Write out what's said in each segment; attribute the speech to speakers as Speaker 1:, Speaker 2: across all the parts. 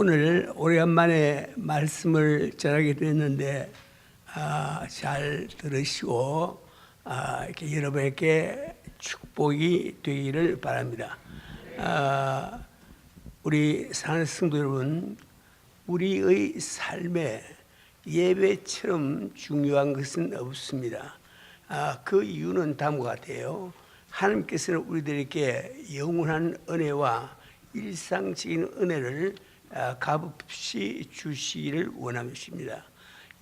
Speaker 1: 오늘 오래간만에 말씀을 전하게 됐는데 잘 들으시고 이렇게 여러분에게 축복이 되기를 바랍니다. 우리 사랑하는 성도 여러분, 우리의 삶에 예배처럼 중요한 것은 없습니다. 그 이유는 다음과 같아요. 하나님께서는 우리들에게 영원한 은혜와 일상적인 은혜를 값없이 주시기를 원하십니다.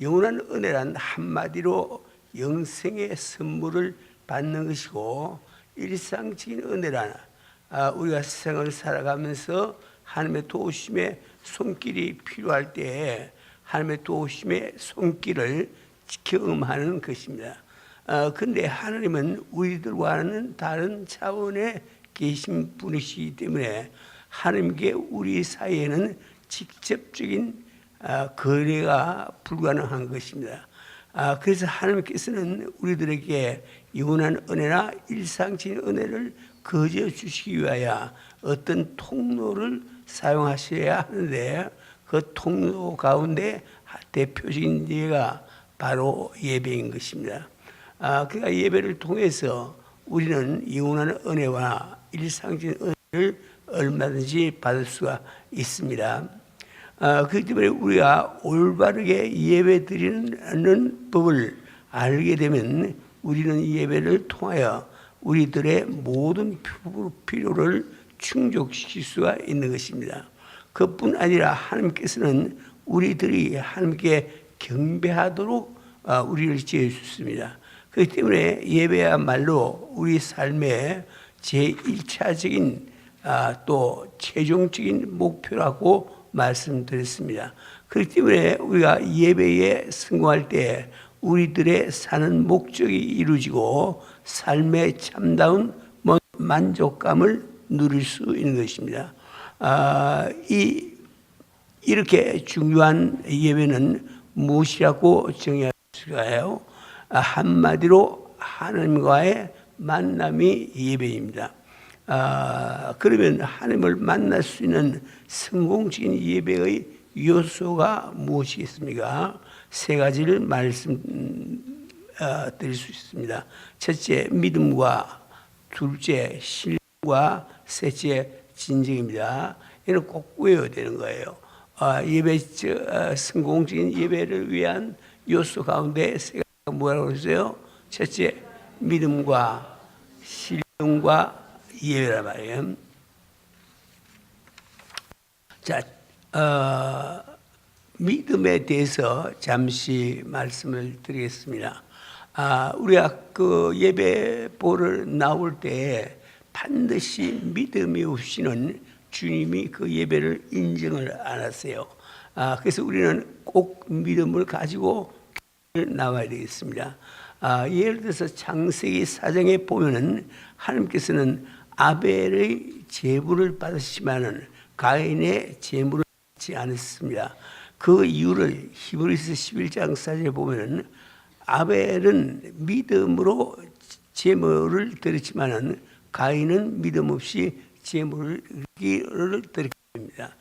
Speaker 1: 영원한 은혜란 한마디로 영생의 선물을 받는 것이고, 일상적인 은혜란 우리가 세상을 살아가면서 하나님의 도우심의 손길이 필요할 때에 하나님의 도우심의 손길을 경험하는 것입니다. 그런데 하나님은 우리들과는 다른 차원에 계신 분이시기 때문에 하나님께 우리 사이에는 직접적인 거래가 불가능한 것입니다. 그래서 하나님께서는 우리들에게 영원한 은혜나 일상적인 은혜를 거저 주시기 위하여 어떤 통로를 사용하셔야 하는데, 그 통로 가운데 대표적인 예가 바로 예배인 것입니다. 그러니까 예배를 통해서 우리는 영원한 은혜와 일상적인 은혜를 얼마든지 받을 수가 있습니다. 그렇기 때문에 우리가 올바르게 예배 드리는 법을 알게 되면 우리는 예배를 통하여 우리들의 모든 필요를 충족시킬 수가 있는 것입니다. 그뿐 아니라 하나님께서는 우리들이 하나님께 경배하도록 우리를 지어주셨습니다. 그렇기 때문에 예배야말로 우리 삶의 제1차적인 또 최종적인 목표라고 말씀드렸습니다. 그렇기 때문에 우리가 예배에 성공할 때 우리들의 사는 목적이 이루어지고 삶의 참다운 만족감을 누릴 수 있는 것입니다. 이렇게 중요한 예배는 무엇이라고 정의할 수가요? 한마디로 하나님과의 만남이 예배입니다. 그러면 하나님을 만날 수 있는 성공적인 예배의 요소가 무엇이겠습니까? 세 가지를 말씀드릴 수 있습니다. 첫째, 믿음과, 둘째, 신뢰와, 셋째, 진정입니다. 이는 꼭 외워야 되는 거예요. 성공적인 예배를 위한 요소 가운데 세 가지가 뭐라고 그러세요? 첫째, 믿음과, 신뢰와 예배란 말이에요. 자, 믿음에 대해서 잠시 말씀을 드리겠습니다. 우리가 그 예배보를 나올 때 반드시 믿음이 없이는 주님이 그 예배를 인정을 안 하세요. 그래서 우리는 꼭 믿음을 가지고 나와야 되겠습니다. 예를 들어서 창세기 4장에 보면은 하나님께서는 아벨의 제물을 받으시지만은 가인의 제물을 받지 않았습니다. 그 이유를 히브리서 11장 4절에 보면은 아벨은 믿음으로 제물을 드렸지만은 가인은 믿음 없이 제물을 드렸습니다.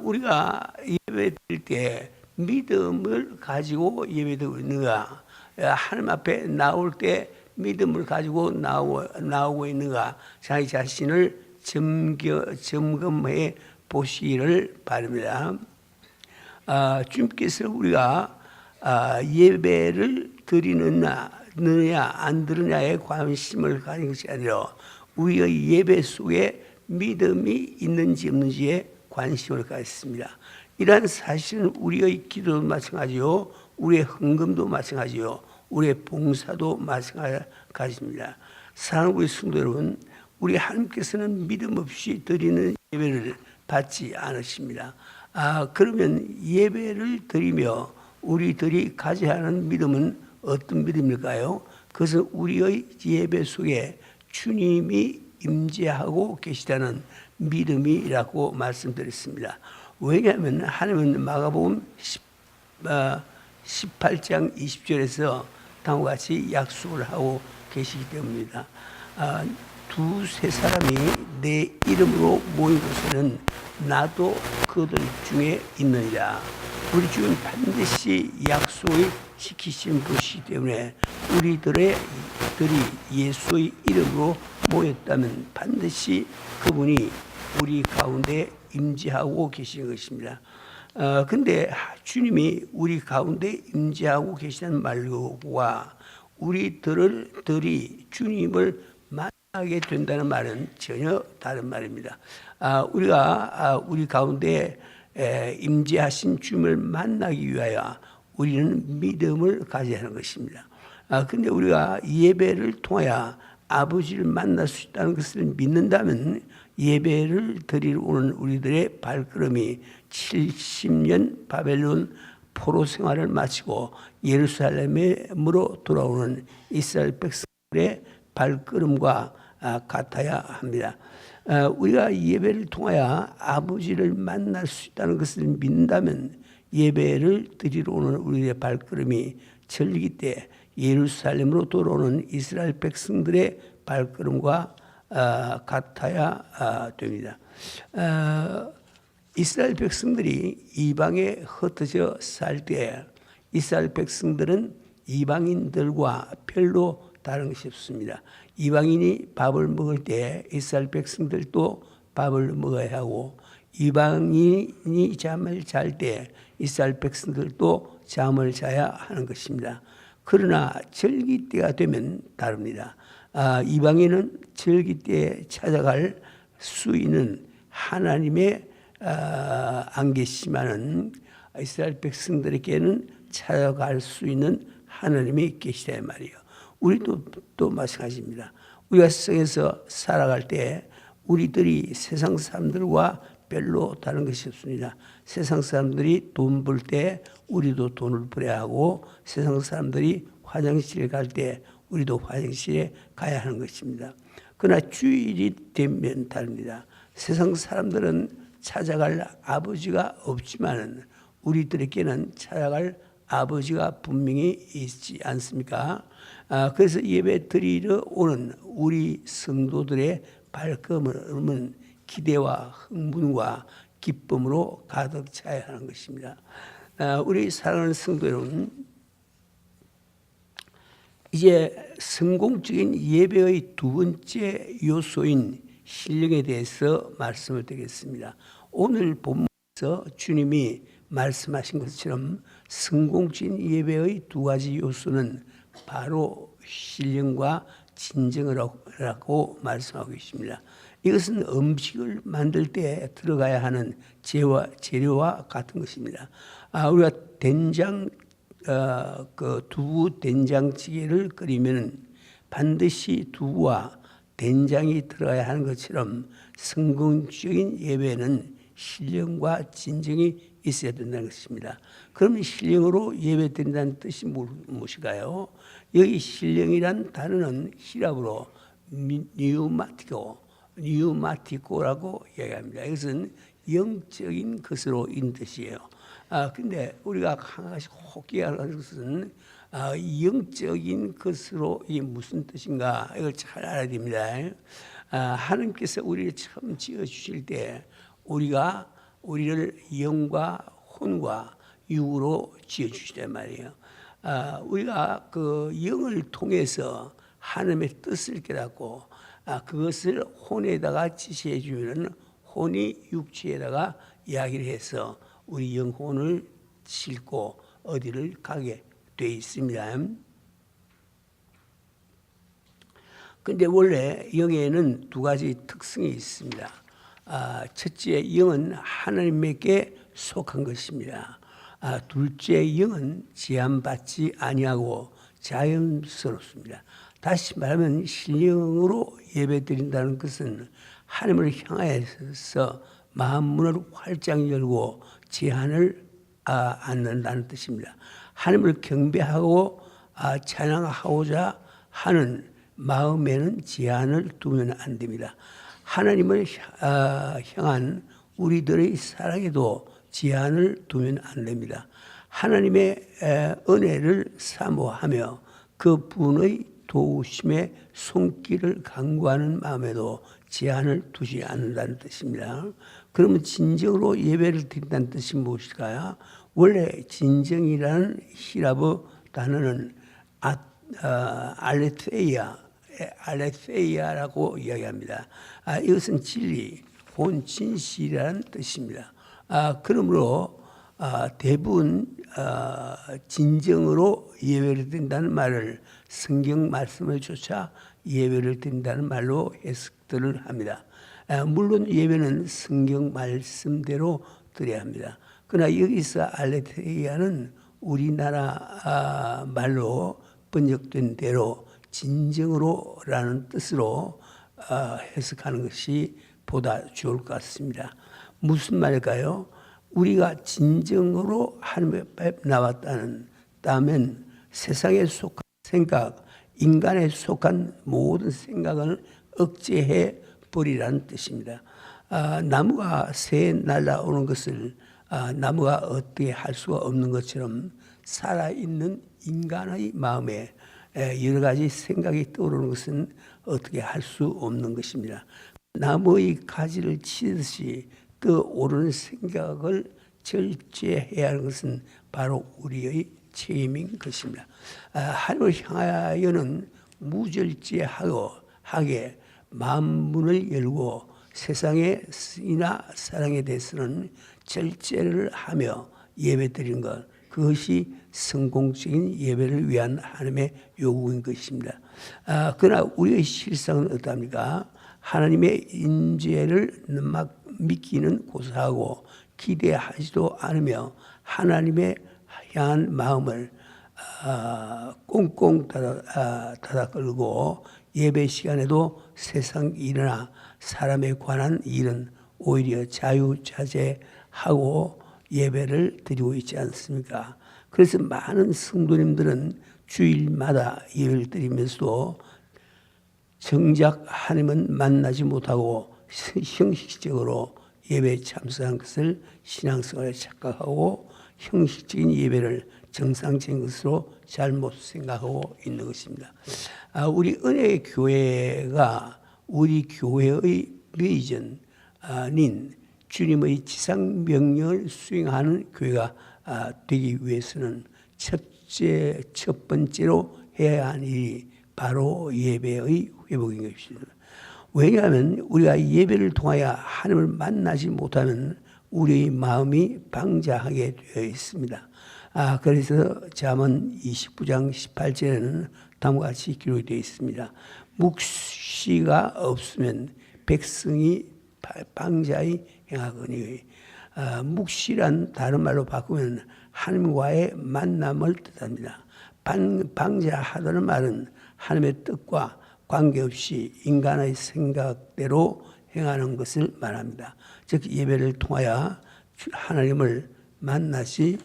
Speaker 1: 우리가 예배 드릴 때 믿음을 가지고 예배드리고 있는가? 하나님 앞에 나올 때 믿음을 가지고 나오고 있는가? 자기 자신을 점검해 보시기를 바랍니다. 주님께서 우리가 예배를 드리느냐 안 드리느냐에 관심을 가진 것이 아니라 우리의 예배 속에 믿음이 있는지 없는지에 관심을 가졌습니다. 이러한 사실은 우리의 기도도 마찬가지요, 우리의 헌금도 마찬가지요, 우리의 봉사도 마찬가지입니다. 사랑하는 우리 성도 여러분, 우리 하나님께서는 믿음 없이 드리는 예배를 받지 않으십니다. 그러면 예배를 드리며 우리들이 가져야 하는 믿음은 어떤 믿음일까요? 그것은 우리의 예배 속에 주님이 임재하고 계시다는 믿음이라고 말씀드렸습니다. 왜냐하면 하나님은 마가복음 18장 20절에서 다음과 같이 약속을 하고 계시기 때문입니다. 두세 사람이 내 이름으로 모인 곳에는 나도 그들 중에 있느니라. 우리 주는 반드시 약속을 지키신 분이기 때문에 우리들이 예수의 이름으로 모였다면 반드시 그분이 우리 가운데 임재하고 계시는 것입니다. 근데 주님이 우리 가운데 임재하고 계시는 말과 우리들이 주님을 만나게 된다는 말은 전혀 다른 말입니다. 우리가 우리 가운데 임재하신 주님을 만나기 위하여 우리는 믿음을 가져야 하는 것입니다. 근데 우리가 예배를 통하여 아버지를 만날 수 있다는 것을 믿는다면 예배를 드리러 오는 우리들의 발걸음이 70년 바벨론 포로 생활을 마치고 예루살렘으로 돌아오는 이스라엘 백성들의 발걸음과 같아야 합니다. 우리가 예배를 통하여 아버지를 만날 수 있다는 것을 믿는다면 예배를 드리러 오는 우리의 발걸음이 절기 때 예루살렘으로 돌아오는 이스라엘 백성들의 발걸음과 같아야 됩니다. 이스라엘 백성들이 이방에 흩어져 살 때 이스라엘 백성들은 이방인들과 별로 다른 것이 없습니다. 이방인이 밥을 먹을 때 이스라엘 백성들도 밥을 먹어야 하고 이방인이 잠을 잘 때 이스라엘 백성들도 잠을 자야 하는 것입니다. 그러나 절기 때가 되면 다릅니다. 이방인은 절기 때에 찾아갈 수 있는 하나님의 안 계시지만은 이스라엘 백성들에게는 찾아갈 수 있는 하나님이 계시다 말이에요. 우리도 또 마찬가지입니다. 우리가 세상에서 살아갈 때 우리들이 세상 사람들과 별로 다른 것이 없습니다. 세상 사람들이 돈 벌 때 우리도 돈을 벌어야 하고 세상 사람들이 화장실에 갈 때 우리도 화장실에 가야 하는 것입니다. 그러나 주일이 되면 다릅니다. 세상 사람들은 찾아갈 아버지가 없지만 우리들에게는 찾아갈 아버지가 분명히 있지 않습니까? 그래서 예배 드리러 오는 우리 성도들의 발걸음은 기대와 흥분과 기쁨으로 가득 차야 하는 것입니다. 우리 사랑하는 성도 여러분, 이제 성공적인 예배의 두 번째 요소인 신령에 대해서 말씀을 드리겠습니다. 오늘 본문에서 주님이 말씀하신 것처럼 성공적인 예배의 두 가지 요소는 바로 신령과 진정이라고 말씀하고 계십니다. 이것은 음식을 만들 때 들어가야 하는 재료와 같은 것입니다. 우리가 된장, 두부 된장찌개를 끓이면 반드시 두부와 된장이 들어가야 하는 것처럼 성공적인 예배는 신령과 진정이 있어야 된다는 것입니다. 그러면 신령으로 예배 드린다는 뜻이 무엇일까요? 여기 신령이란 단어는 히라브로 뉴마티코라고 이야기합니다. 이것은 영적인 것으로 있는 뜻이에요. 근데 우리가 한 가지 혹기하는 것은 영적인 것으로 이게 무슨 뜻인가 이걸 잘 알아야 됩니다. 하나님께서 우리를 처음 지어주실 때 우리를 영과 혼과 육으로 지어주시단 말이에요. 우리가 그 영을 통해서 하나님의 뜻을 깨닫고 그것을 혼에다가 지시해 주면 혼이 육체에다가 이야기를 해서 우리 영혼을 싣고 어디를 가게 돼 있습니다. 근데 원래 영에는 두 가지 특성이 있습니다. 첫째, 영은 하나님에게 속한 것입니다. 둘째, 영은 제한받지 아니하고 자연스럽습니다. 다시 말하면 신령으로 예배드린다는 것은 하나님을 향해서 마음 문을 활짝 열고 제한을 않는다는 뜻입니다. 하나님을 경배하고 찬양하고자 하는 마음에는 제한을 두면 안 됩니다. 하나님을 향한 우리들의 사랑에도 제한을 두면 안 됩니다. 하나님의 은혜를 사모하며 그 분의 도우심의 손길을 간구하는 마음에도 제한을 두지 않는다는 뜻입니다. 그러면 진정으로 예배를 드린다는 뜻이 무엇일까요? 원래 진정이라는 히라브 단어는 알레테이아라고 이야기합니다. 이것은 진리, 본 진실이라는 뜻입니다. 그러므로 대부분 진정으로 예배를 드린다는 말을 성경 말씀을 조차 예배를 드린다는 말로 해석들을 합니다. 물론 예배는 성경 말씀대로 드려야 합니다. 그러나 여기서 알레테이아는 우리나라 말로 번역된 대로 진정으로라는 뜻으로 해석하는 것이 보다 좋을 것 같습니다. 무슨 말일까요? 우리가 진정으로 하나님 앞에 나왔다면 세상에 속한 생각, 인간에 속한 모든 생각을 억제해 버리라는 뜻입니다. 나무가 새에 날아오는 것을 나무가 어떻게 할 수가 없는 것처럼 살아있는 인간의 마음에 여러 가지 생각이 떠오르는 것은 어떻게 할 수 없는 것입니다. 나무의 가지를 치듯이 떠오르는 생각을 절제해야 하는 것은 바로 우리의 책임인 것입니다. 하나님을 향하여는 무절제하게 마음문을 열고 세상의 쓰이나 사랑에 대해서는 절제를 하며 예배드리는 것, 그것이 성공적인 예배를 위한 하나님의 요구인 것입니다. 그러나 우리의 실상은 어떠합니까? 하나님의 인재를 믿기는 고사하고 기대하지도 않으며 하나님의 향한 마음을 꽁꽁 닫아 끌고 예배 시간에도 세상 일이나 사람에 관한 일은 오히려 자유자재하고 예배를 드리고 있지 않습니까? 그래서 많은 성도님들은 주일마다 예배를 드리면서도 정작 하나님은 만나지 못하고 형식적으로 예배에 참석한 것을 신앙생활에 착각하고 형식적인 예배를 정상적인 것으로 잘못 생각하고 있는 것입니다. 우리 은혜의 교회가 우리 교회의 비전인 주님의 지상 명령을 수행하는 교회가 되기 위해서는 첫 번째로 해야 하는 일이 바로 예배의 회복인 것입니다. 왜냐하면 우리가 예배를 통하여 하나님을 만나지 못하면 우리의 마음이 방자하게 되어 있습니다. 그래서 잠언 29장 18절에는 다음과 같이 기록이 되어 있습니다. 묵시가 없으면 백성이 방자히 행하거니. 묵시란 다른 말로 바꾸면 하나님과의 만남을 뜻합니다. 방자하다는 말은 하나님의 뜻과 관계없이 인간의 생각대로 행하는 것을 말합니다. 즉 예배를 통하여 하나님을 만나지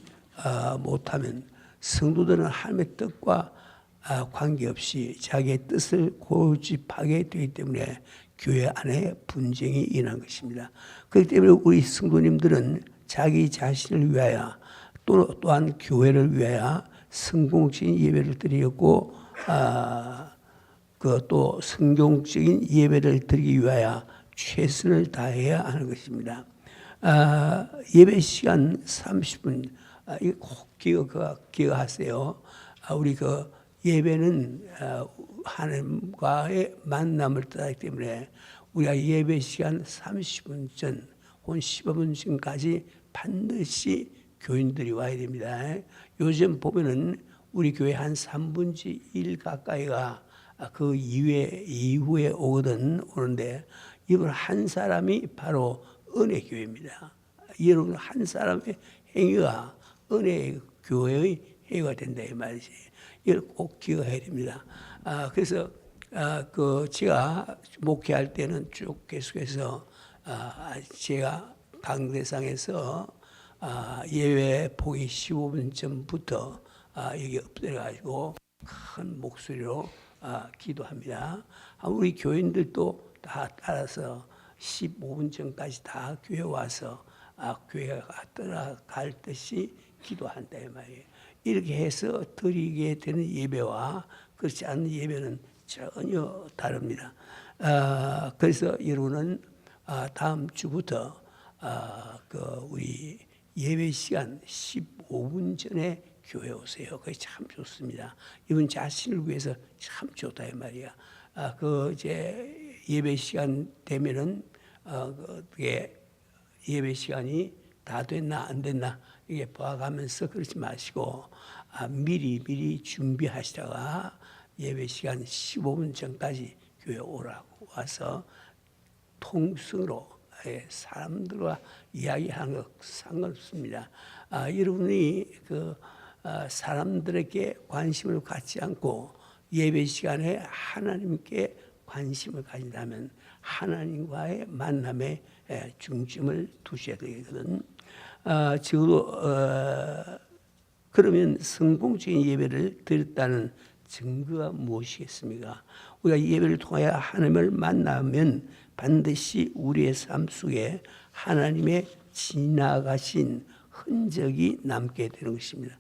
Speaker 1: 못하면 성도들은 하나님의 뜻과 관계없이 자기의 뜻을 고집하게 되기 때문에 교회 안에 분쟁이 일어난 것입니다. 그렇기 때문에 우리 성도님들은 자기 자신을 위하여 또한 교회를 위하여 성공적인 예배를 드리고 또 성공적인 예배를 드리기 위하여 최선을 다해야 하는 것입니다. 예배 시간 30분 이거 꼭 기억하세요. 우리 예배는 하나님과의 만남을 뜻하기 때문에 우리가 예배 시간 30분 전 혹은 15분 전까지 반드시 교인들이 와야 됩니다. 요즘 보면은 우리 교회 한 3분의 1 가까이가 그 이후에 오는데 여러분 한 사람이 바로 은혜교회입니다. 여러분 한 사람의 행위가 은혜교회의 행위가 된다 이 말이지. 이걸 꼭 기억해야 됩니다. 그래서 제가 목회할 때는 쭉 계속해서 제가 강대상에서 예배 보기 15분 전부터 여기 엎드려가지고 큰 목소리로 기도합니다. 우리 교인들도 다 따라서 15분 전까지 다 교회 와서 교회가 떠나갈 듯이 기도한다 이 말이에요. 이렇게 해서 드리게 되는 예배와 그렇지 않은 예배는 전혀 다릅니다. 그래서 여러분은 다음 주부터 우리 예배 시간 15분 전에 교회 오세요. 그게 참 좋습니다. 이분 자신을 위해서 참 좋다 이 말이야. 이제 예배 시간 되면은 그게 예배 시간이 다 됐나 안 됐나 이게 봐가면서 그러지 마시고 미리 준비하시다가 예배 시간 15분 전까지 교회 오라고 와서 통성으로 사람들과 이야기하는 것 상관없습니다. 여러분이 사람들에게 관심을 갖지 않고 예배 시간에 하나님께 관심을 가진다면 하나님과의 만남에 중점을 두셔야 되거든. 그러면 성공적인 예배를 드렸다는 증거가 무엇이겠습니까? 우리가 예배를 통하여 하나님을 만나면 반드시 우리의 삶 속에 하나님의 지나가신 흔적이 남게 되는 것입니다.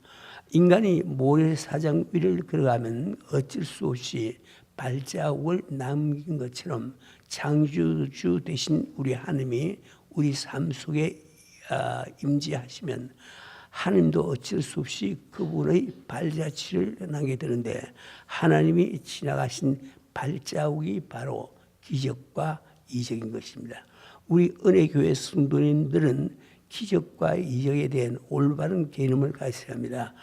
Speaker 1: 인간이 모래사장 위를 걸어가면 어쩔 수 없이 발자국을 남긴 것처럼 창조주 되신 우리 하나님이 우리 삶 속에 임재하시면 하나님도 어쩔 수 없이 그분의 발자취를 남게 되는데 하나님이 지나가신 발자국이 바로 기적과 이적인 것입니다. 우리 은혜교회 성도님들은 기적과 이적에 대한 올바른 개념을 가져야 합니다.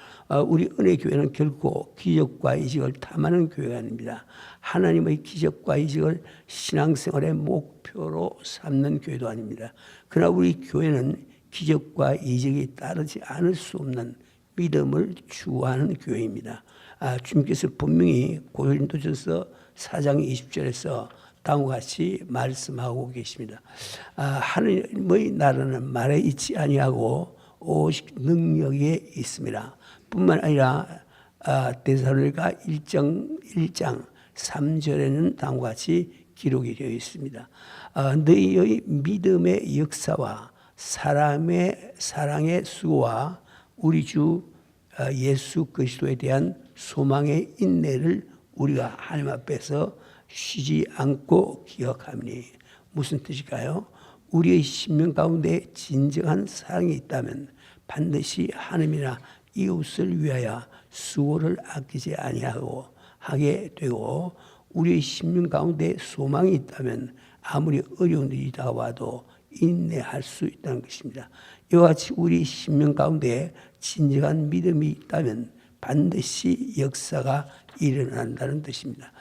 Speaker 1: 우리 은혜교회는 결코 기적과 이적을 탐하는 교회가 아닙니다. 하나님의 기적과 이적을 신앙생활의 목표로 삼는 교회도 아닙니다. 그러나 우리 교회는 기적과 이적이 따르지 않을 수 없는 믿음을 추구하는 교회입니다. 주님께서 분명히 고린도전서 4장 20절에서 다음과 같이 말씀하고 계십니다. 하나님의 나라는 말에 있지 아니하고 오직 능력에 있습니다. 뿐만 아니라 데살로니가 1장 3절에는 다음과 같이 기록이 되어 있습니다. 너희의 믿음의 역사와 사랑의 수고와 우리 주 예수 그리스도에 대한 소망의 인내를 우리가 하나님 앞에서 쉬지 않고 기억하니 무슨 뜻일까요? 우리의 심령 가운데 진정한 사랑이 있다면 반드시 하나님이나 이웃을 위하여 수고를 아끼지 아니하고 하게 되고 우리의 심령 가운데 소망이 있다면 아무리 어려운 일이 다가와도 인내할 수 있다는 것입니다. 이와 같이 우리 심령 가운데 진정한 믿음이 있다면 반드시 역사가 일어난다는 뜻입니다.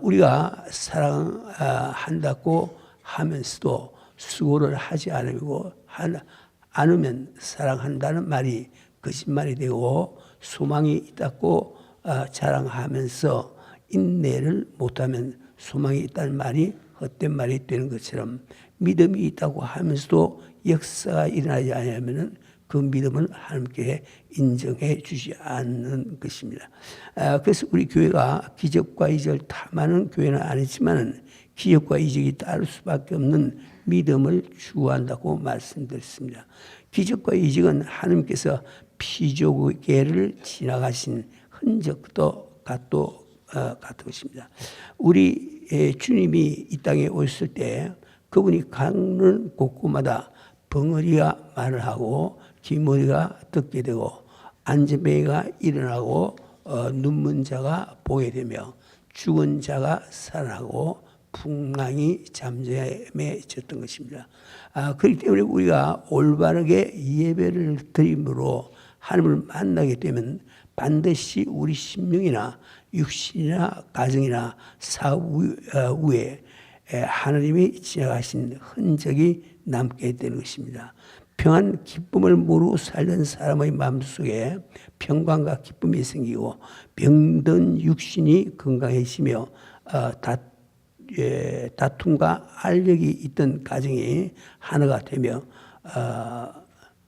Speaker 1: 우리가 사랑한다고 하면서도 수고를 하지 않으면 사랑한다는 말이 거짓말이 되고 소망이 있다고 자랑하면서 인내를 못하면 소망이 있다는 말이 헛된 말이 되는 것처럼 믿음이 있다고 하면서도 역사가 일어나지 않으면 그 믿음은 하나님께 인정해 주지 않는 것입니다. 그래서 우리 교회가 기적과 이적을 탐하는 교회는 아니지만 기적과 이적이 따를 수밖에 없는 믿음을 추구한다고 말씀드렸습니다. 기적과 이적은 하나님께서 피조계를 지나가신 흔적도 같은 것입니다. 우리 주님이 이 땅에 오셨을 때 그분이 가는 곳곳마다 벙어리가 말을 하고 기머리가 듣게 되고 안전뱅이가 일어나고 눈먼 자가 보게 되며 죽은 자가 살아나고 풍랑이 잠잠해졌던 것입니다. 그렇기 때문에 우리가 올바르게 예배를 드림으로 하나님을 만나게 되면 반드시 우리 심령이나 육신이나 가정이나 사업 위에 하나님이 지나가신 흔적이 남게 되는 것입니다. 평안 기쁨을 모르고 살던 사람의 마음속에 평강과 기쁨이 생기고 병든 육신이 건강해지며 다툼과 알력이 있던 가정이 하나가 되며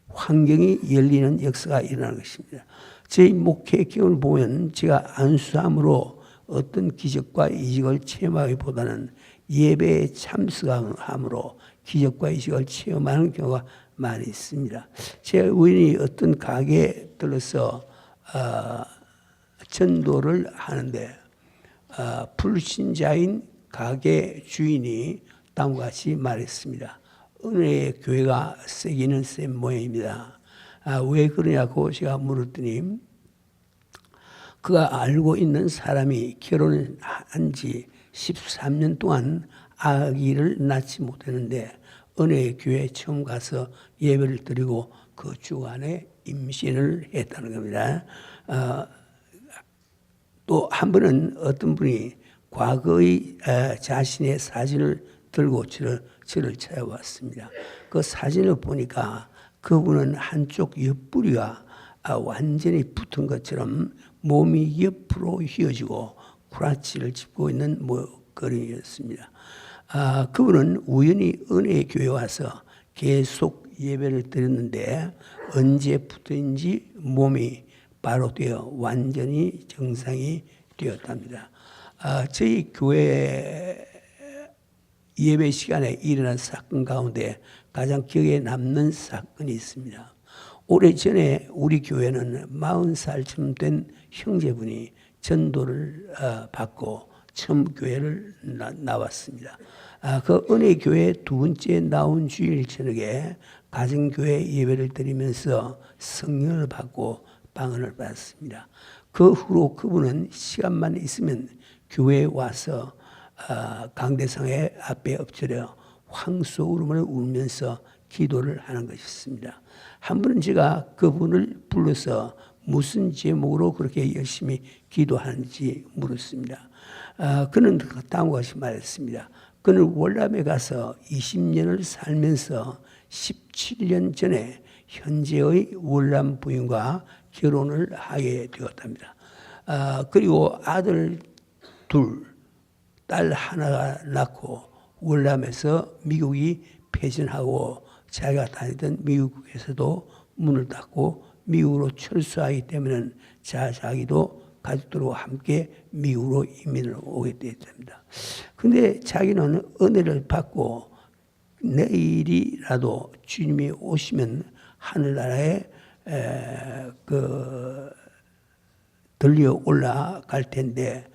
Speaker 1: 환경이 열리는 역사가 일어나는 것입니다. 저희 목회 경험을 보면 제가 안수함으로 어떤 기적과 이적을 체험하기보다는 예배에 참석함으로 기적과 이적을 체험하는 경우가 많이 있습니다. 제가 우연히 어떤 가게에 들러서 전도를 하는데 불신자인 가게 주인이 다음과 같이 말했습니다. 은혜의 교회가 세기는 센 모양입니다. 왜 그러냐고 제가 물었더니 그가 알고 있는 사람이 결혼한 지 13년 동안 아기를 낳지 못했는데 은혜의 교회에 처음 가서 예배를 드리고 그 주간에 임신을 했다는 겁니다. 또 한 번은 어떤 분이 과거의 자신의 사진을 들고 저를 찾아왔습니다. 그 사진을 보니까 그분은 한쪽 옆구리가 완전히 붙은 것처럼 몸이 옆으로 휘어지고 구라치를 짚고 있는 그림이었습니다. 그분은 우연히 은혜의 교회에 와서 계속 예배를 드렸는데 언제 붙어인지 몸이 바로 되어 완전히 정상이 되었답니다. 저희 교회 예배 시간에 일어난 사건 가운데 가장 기억에 남는 사건이 있습니다. 오래전에 우리 교회는 40살쯤 된 형제분이 전도를 받고 처음 교회를 나왔습니다. 그 은혜교회 두 번째 나온 주일 저녁에 가정교회 예배를 드리면서 성령을 받고 방언을 받았습니다. 그 후로 그분은 시간만 있으면 교회에 와서 강대상의 앞에 엎드려 황소울음을 울면서 기도를 하는 것이었습니다. 한 번은 제가 그분을 불러서 무슨 제목으로 그렇게 열심히 기도하는지 물었습니다. 그는 다음과 같이 말했습니다. 그는 월남에 가서 20년을 살면서 17년 전에 현재의 월남 부인과 결혼을 하게 되었답니다. 그리고 아들 둘, 딸 하나가 낳고 월남에서 미국이 패전하고 자기가 다니던 미국에서도 문을 닫고 미국으로 철수하기 때문에 자기도 가족들과 함께 미국으로 이민을 오게 되었답니다. 근데 자기는 은혜를 받고 내일이라도 주님이 오시면 하늘나라에 들려 올라갈 텐데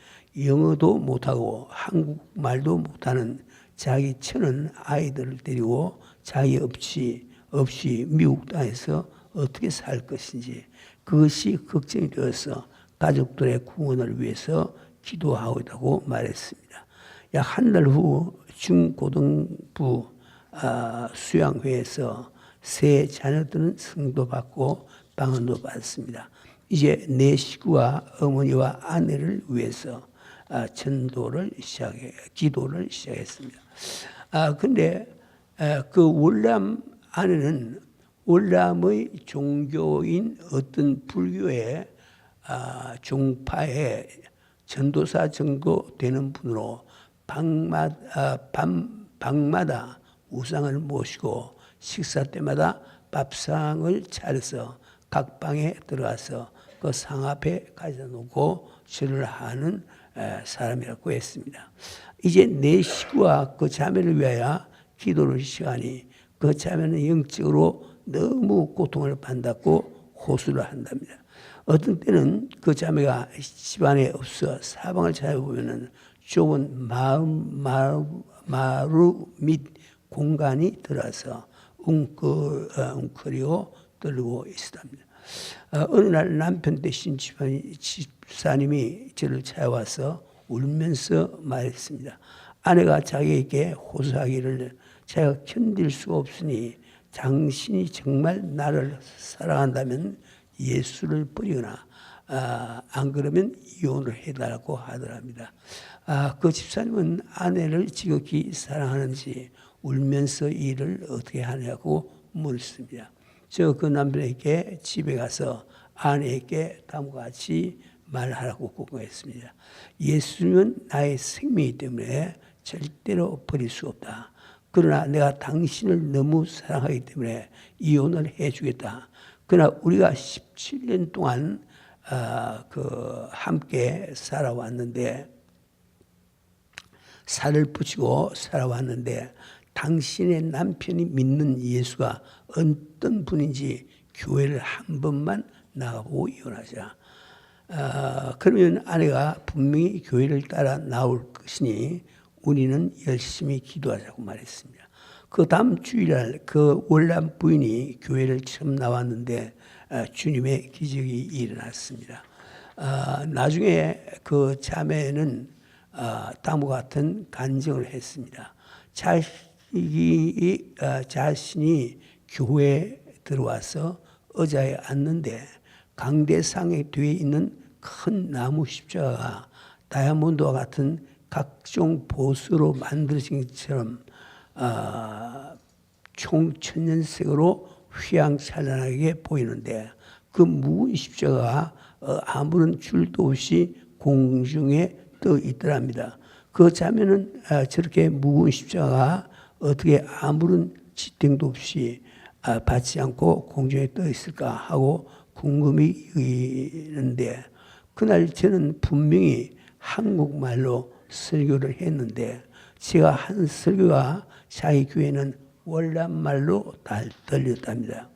Speaker 1: 영어도 못하고 한국말도 못하는 자기 처는 아이들을 데리고 자기 없이 미국 땅에서 어떻게 살 것인지 그것이 걱정이 되어서 가족들의 구원을 위해서 기도하고 있다고 말했습니다. 약 한 달 후 중고등부 수양회에서 세 자녀들은 성도 받고 방언도 받았습니다. 이제 내 식구와 어머니와 아내를 위해서 기도를 시작했습니다. 근데 그 월남 안에는 월남의 종교인 어떤 불교의 종파의 전도사 정도 되는 분으로 방마다 우상을 모시고 식사 때마다 밥상을 차려서 각 방에 들어가서 그 상 앞에 가져다 놓고 절을 하는 사람이라고 했습니다. 이제 내 식구와 그 자매를 위하여 기도를 시작하니 그 자매는 영적으로 너무 고통을 받았고 호소를 한답니다. 어떤 때는 그 자매가 집안에 없어 사방을 찾아보면은 좁은 마루 및 공간이 들어서 웅크리고 떨고 있었답니다. 어느 날 남편 되신 집사님이 저를 찾아와서 울면서 말했습니다. 아내가 자기에게 호소하기를 제가 견딜 수가 없으니 당신이 정말 나를 사랑한다면 예수를 버리거나 안 그러면 이혼을 해달라고 하더랍니다. 그 집사님은 아내를 지극히 사랑하는지 울면서 일을 어떻게 하냐고 물었습니다. 저 그 남편에게 집에 가서 아내에게 다음과 같이 말하라고 공고했습니다. 예수님은 나의 생명이기 때문에 절대로 버릴 수 없다. 그러나 내가 당신을 너무 사랑하기 때문에 이혼을 해주겠다. 그러나 우리가 17년 동안 함께 살아왔는데 살을 붙이고 살아왔는데 당신의 남편이 믿는 예수가 어떤 분인지 교회를 한 번만 나가보고 이혼하자. 그러면 아내가 분명히 교회를 따라 나올 것이니 우리는 열심히 기도하자고 말했습니다. 그 다음 주일날 그 월남 부인이 교회를 처음 나왔는데 주님의 기적이 일어났습니다. 나중에 그 자매는 다음과 같은 간증을 했습니다. 자신이 교회에 들어와서 의자에 앉는데 강대상에 뒤에 있는 큰 나무 십자가가 다이아몬드와 같은 각종 보수로 만들어진 것처럼 총 천년색으로 휘황찬란하게 보이는데 그 무거운 십자가가 아무런 줄도 없이 공중에 떠 있더랍니다. 그 자매는 저렇게 무거운 십자가가 어떻게 아무런 지탱도 없이 받지 않고 공중에 떠 있을까 하고 궁금이 여기는데 그날 저는 분명히 한국말로 설교를 했는데 제가 한 설교가 자기 교회는 월남말로 들렸답니다.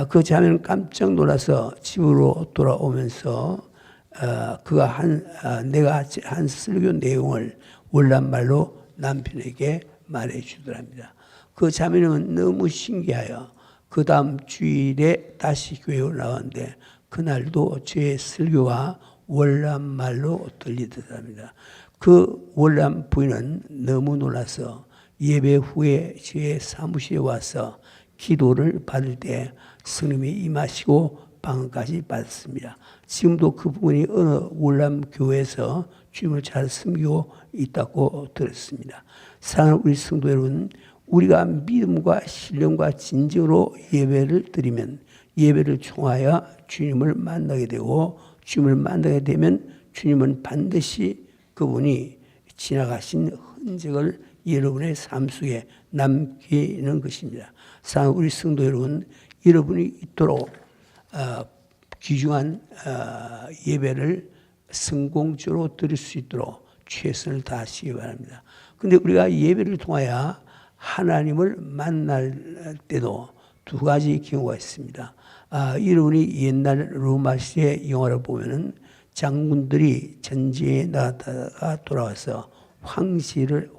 Speaker 1: 그 자매는 깜짝 놀라서 집으로 돌아오면서 내가 한 설교 내용을 월남말로 남편에게 말해 주더랍니다. 그 자매는 너무 신기하여 그 다음 주일에 다시 교회로 나왔는데 그날도 제 설교가 월남말로 들리더랍니다. 그 월남 부인은 너무 놀라서 예배 후에 제 사무실에 와서 기도를 받을 때 성령이 임하시고 방언까지 받았습니다. 지금도 그 부분이 어느 월남 교회에서 주님을 잘 섬기고 있다고 들었습니다. 사랑하는 우리 성도 여러분, 우리가 믿음과 신령과 진정으로 예배를 드리면 예배를 통하여 주님을 만나게 되고 주님을 만나게 되면 주님은 반드시 그분이 지나가신 흔적을 여러분의 삶 속에 남기는 것입니다. 사랑하는 우리 성도 여러분, 여러분이 있도록 귀중한 예배를 성공적으로 드릴 수 있도록 최선을 다하시기 바랍니다. 그런데 우리가 예배를 통하여 하나님을 만날 때도 두 가지 경우가 있습니다. 여러분이 옛날 로마 시대 영화를 보면은 장군들이 전쟁에 나갔다가 돌아와서 황제를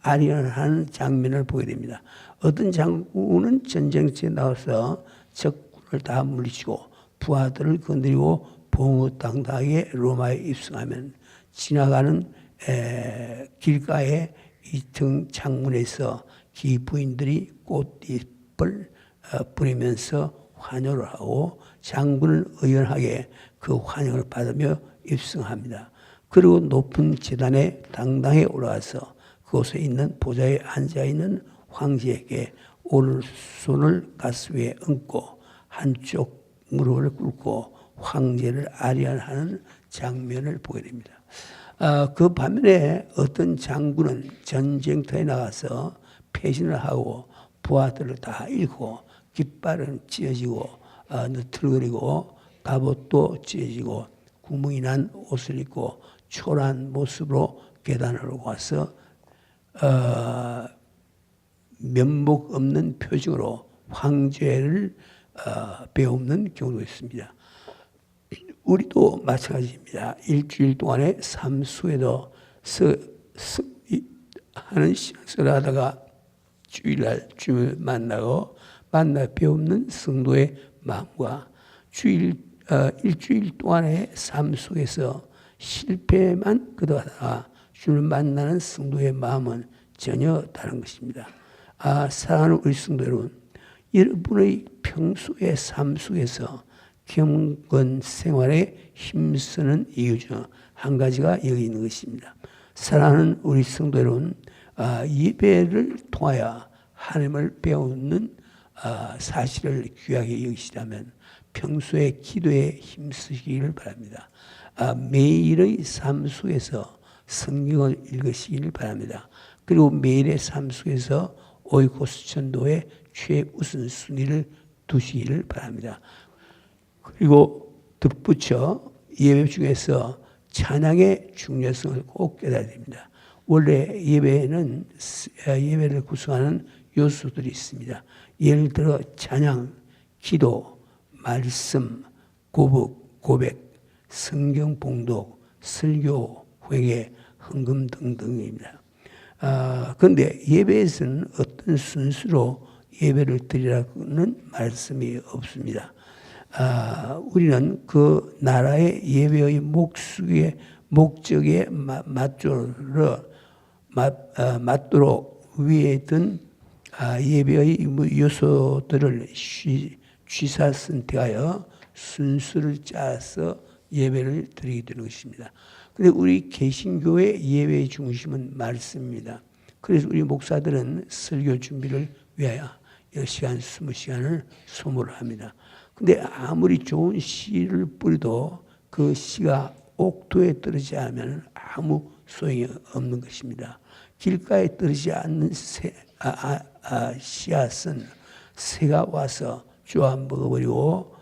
Speaker 1: 아련하는 장면을 보게 됩니다. 어떤 장군은 전쟁터에 나와서 적군을 다 물리치고 부하들을 건드리고 봉우당당하게 로마에 입성하면 지나가는 길가에 2층 창문에서 기부인들이 꽃잎을 뿌리면서 환영을 하고 장군은 의연하게 그 환영을 받으며 입성합니다. 그리고 높은 제단에 당당히 올라가서 그곳에 있는 보좌에 앉아있는 황제에게 오른손을 가슴 위에 얹고 한쪽 무릎을 꿇고 황제를 아련하는 장면을 보게 됩니다. 그 반면에 어떤 장군은 전쟁터에 나가서 패신을 하고 부하들을 다 잃고 깃발은 찢어지고 느틀거리고 갑옷도 찢어지고 구멍이 난 옷을 입고 초라한 모습으로 계단으로 와서 면목 없는 표정으로 황제를 배우는 경우도 있습니다. 우리도 마찬가지입니다. 일주일 동안의 삶 속에도 하는 신앙생활을 하다가 주일날 주님을 만나 배우는 성도의 마음과 일주일 동안의 삶 속에서 실패만 거듭하다가 주님을 만나는 성도의 마음은 전혀 다른 것입니다. 사랑하는 우리 성도 여러분, 여러분의 평소의 삶 속에서 경건 생활에 힘쓰는 이유 중 한 가지가 여기 있는 것입니다. 사랑하는 우리 성도 여러분, 예배를 통하여 하나님을 배우는 사실을 귀하게 여기시다면 평소에 기도에 힘쓰시기를 바랍니다. 매일의 삶 속에서 성경을 읽으시기를 바랍니다. 그리고 매일의 삶 속에서 오이코스 전도의 최우선순위를 두시기를 바랍니다. 그리고 덧붙여 예배 중에서 찬양의 중요성을 꼭 깨달아야 됩니다. 원래 예배를 구성하는 요소들이 있습니다. 예를 들어 찬양, 기도, 말씀, 고백, 성경 봉독, 설교, 회개, 헌금 등등입니다. 그런데 예배에서는 어떤 순수로 예배를 드리라는 말씀이 없습니다. 우리는 그 나라의 예배의 목적에 맞도록 위에 든 예배의 요소들을 취사 선택하여 순수를 짜서 예배를 드리게 되는 것입니다. 그런데 우리 개신교의 예배의 중심은 말씀입니다. 그래서 우리 목사들은 설교 준비를 위하여 10시간, 20시간을 소모를 합니다. 근데 아무리 좋은 씨를 뿌려도 그 씨가 옥토에 떨어지지 않으면 아무 소용이 없는 것입니다. 길가에 떨어지지 않는 씨앗은 새가 와서 쪼아 먹어버리고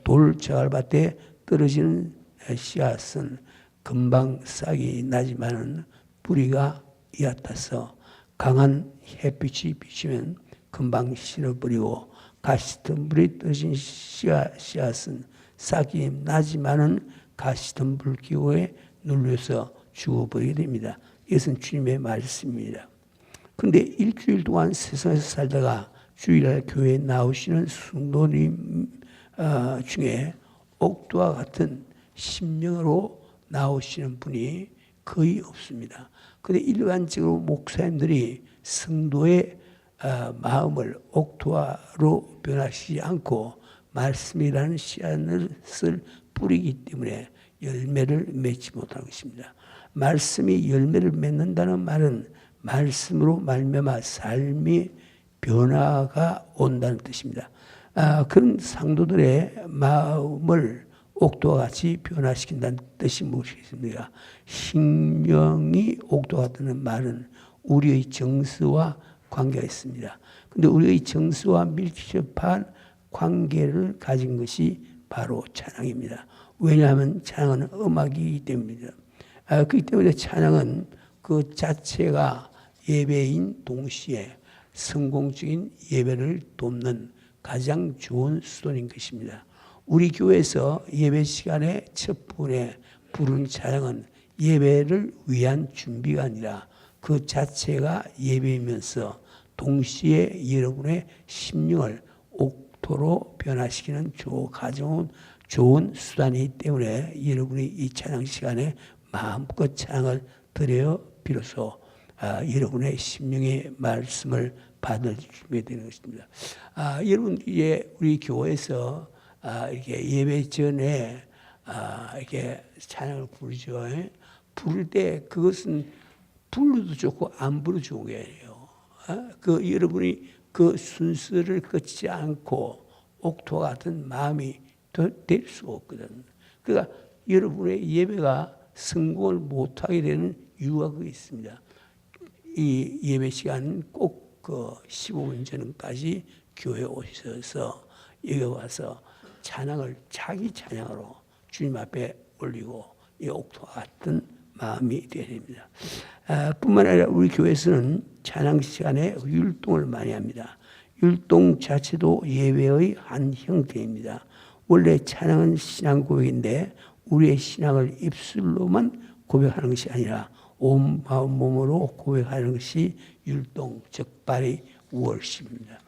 Speaker 1: 돌 자갈밭에 떨어지는 씨앗은 금방 싹이 나지만은 뿌리가 얕아서 강한 햇빛이 비치면 금방 실어버리고 가시덤불에 떨어진 씨앗은 싹이 나지만은 가시덤불 기호에 눌려서 죽어버리게 됩니다. 이것은 주님의 말씀입니다. 그런데 일주일 동안 세상에서 살다가 주일날 교회에 나오시는 성도님 중에 옥토와 같은 심령으로 나오시는 분이 거의 없습니다. 그런데 일반적으로 목사님들이 성도의 마음을 옥토화로 변화시키지 않고 말씀이라는 씨앗을 뿌리기 때문에 열매를 맺지 못하는 것입니다. 말씀이 열매를 맺는다는 말은 말씀으로 말미암아 삶의 변화가 온다는 뜻입니다. 그런 상도들의 마음을 옥토와 같이 변화시킨다는 뜻이 무엇이겠습니까? 생명이 옥토와 같다는 말은 우리의 정서와 관계가 있습니다. 그런데 우리의 정서와 밀접한 관계를 가진 것이 바로 찬양입니다. 왜냐하면 찬양은 음악이기 때문입니다. 그렇기 때문에 찬양은 그 자체가 예배인 동시에 성공적인 예배를 돕는 가장 좋은 수단인 것입니다. 우리 교회에서 예배 시간에 첫 번에 부른 찬양은 예배를 위한 준비가 아니라 그 자체가 예배이면서 동시에 여러분의 심령을 옥토로 변화시키는 가장 좋은 수단이기 때문에 여러분이 이 찬양 시간에 마음껏 찬양을 드려 비로소 여러분의 심령의 말씀을 받을 준비가 되는 것입니다. 여러분 이제 우리 교회에서 이렇게 예배 전에 이렇게 찬양을 부르죠. 부를 때 그것은 불러도 좋고 안 불러도 좋은 게 아니에요. 그 여러분이 그 순서를 거치지 않고 옥토와 같은 마음이 될 수가 없거든. 그러니까 여러분의 예배가 성공을 못하게 되는 이유가 그게 있습니다. 이 예배 시간은 꼭 그 15분 전까지 교회에 오셔서 여기 와서 찬양을 자기 찬양으로 주님 앞에 올리고 이 옥토와 같은 마음이 되어야 됩니다. 뿐만 아니라 우리 교회에서는 찬양 시간에 율동을 많이 합니다. 율동 자체도 예배의 한 형태입니다. 원래 찬양은 신앙 고백인데 우리의 신앙을 입술로만 고백하는 것이 아니라 온 마음 몸으로 고백하는 것이 율동, 즉 발이 월십입니다.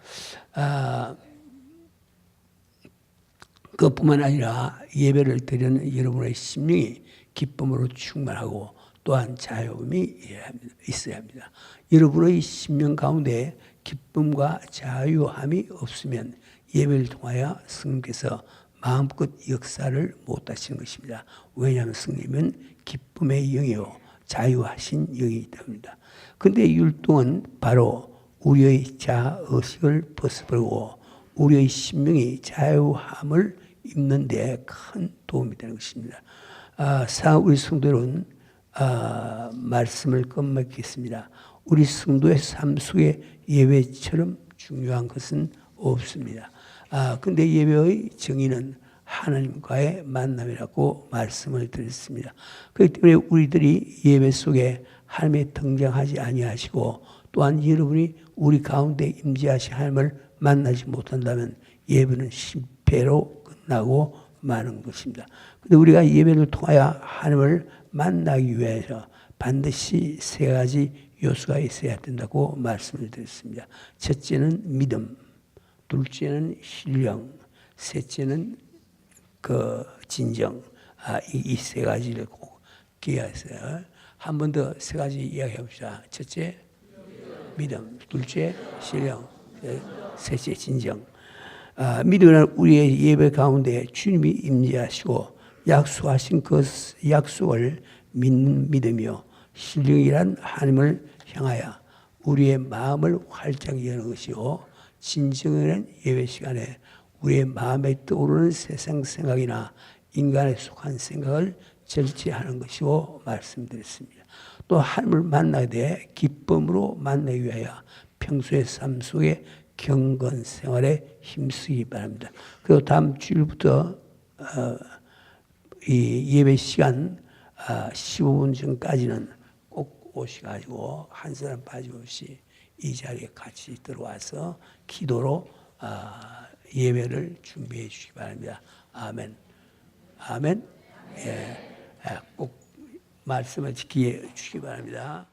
Speaker 1: 그것뿐만 아니라 예배를 드리는 여러분의 심령이 기쁨으로 충만하고 또한 자유함이 있어야 합니다. 여러분의 심령 가운데 기쁨과 자유함이 없으면 예배를 통하여 성령께서 마음껏 역사를 못 하시는 것입니다. 왜냐하면 성령은 기쁨의 영이요 자유하신 영이기 때문입니다. 그런데 율동은 바로 우리의 자의식을 벗어버리고 우리의 심령이 자유함을 입는 데 큰 도움이 되는 것입니다. 우리 성도들은 말씀을 끝맺겠습니다. 우리 성도의 삶 속에 예배처럼 중요한 것은 없습니다. 그런데 예배의 정의는 하나님과의 만남이라고 말씀을 드렸습니다. 그렇기 때문에 우리들이 예배 속에 하나님이 등장하지 아니하시고 또한 여러분이 우리 가운데 임재하신 하나님을 만나지 못한다면 예배는 실패로 끝나고 마는 것입니다. 그런데 우리가 예배를 통하여 하나님을 만나기 위해서 반드시 세 가지 요소가 있어야 된다고 말씀을 드렸습니다. 첫째는 믿음, 둘째는 신령, 셋째는 그 진정. 이 세 가지를 꼭 기억하세요. 한 번 더 세 가지 이야기해 봅시다. 첫째, 믿음, 둘째, 신령, 셋째, 진정. 믿음은 우리의 예배 가운데 주님이 임재하시고 약속하신 그 약속을 믿는 믿음이요. 신령이란 하나님을 향하여 우리의 마음을 활짝 여는 것이요. 진정은 예배 시간에 우리의 마음에 떠오르는 세상 생각이나 인간에 속한 생각을 절제하는 것이고 말씀드렸습니다. 또 하나님을 만나게 돼 기쁨으로 만나기 위하여 평소의 삶 속에 경건 생활에 힘쓰기 바랍니다. 그리고 다음 주일부터 이 예배 시간 15분 전까지는 꼭 오셔가지고 한 사람 빠짐없이 이 자리에 같이 들어와서 기도로 예배를 준비해 주시기 바랍니다. 아멘. 아멘. 예, 꼭 말씀을 지키게 주시기 바랍니다.